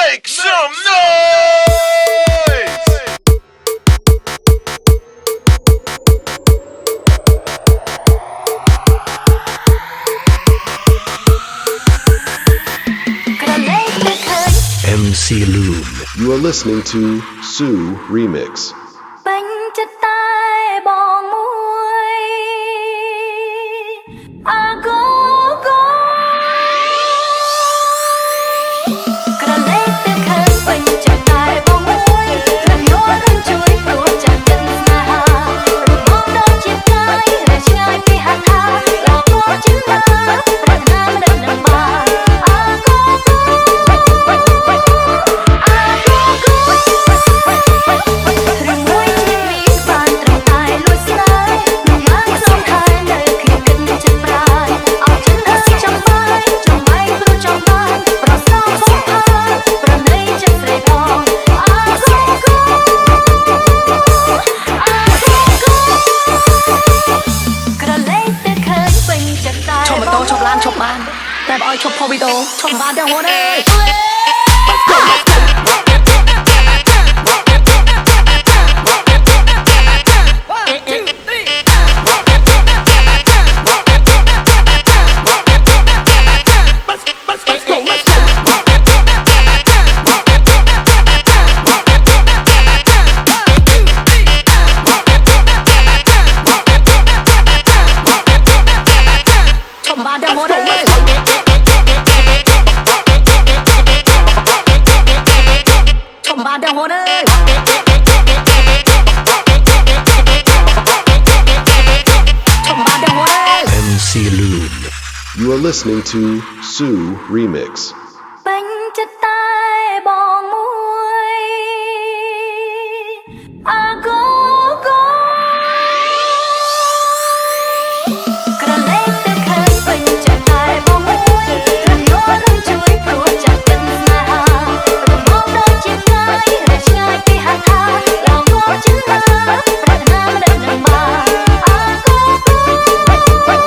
Make some noise! MC Loom. You are listening to Sue Remix. ពេញចិត្តតែបងមួយអាកូកូក្រឡេកទៅឃើញពេញចិត្តតែបងមួយរំញ័រនឹងជួយព្រោះចាស់ចិត្តស្នេហារបស់ដូចជាកាយរឆ្ងាយពីហត្ថាលោកមកជាណាប្រាថ្នាមិនដឹងបានអាកូកូឈប់បានតែបើឲ្យឈប់ផុសវីដេអូឈប់បានទាំងហូនអើយMC Loom. You are listening to Sue Remix. ពេញចិត្តតែបងមួយអាកូកូក្រឡេកទៅឃើញពេញចិត្តតែបងមួយរំញ័រនឹងជួយព្រោះចាស់ចិត្តស្នេហារបស់ដូចជាកាយរឆ្ងាយពីហត្ថាលោកមកជាណាប្រាថ្នាមិនដឹងបានអាកូកូ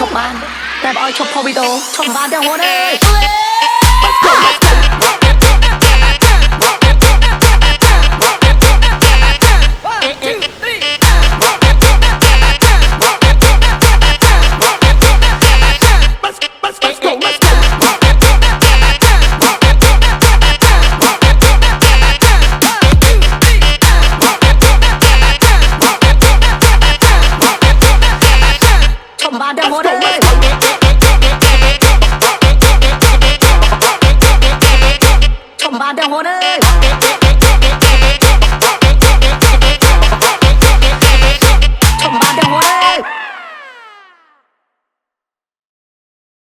ឈប់បានតែបើឲ្យឈប់ផុសវីដេអូឈប់បានទាំងហូនអើយបានទាំងហូនអើយឈប់បានទាំងហូនអើយ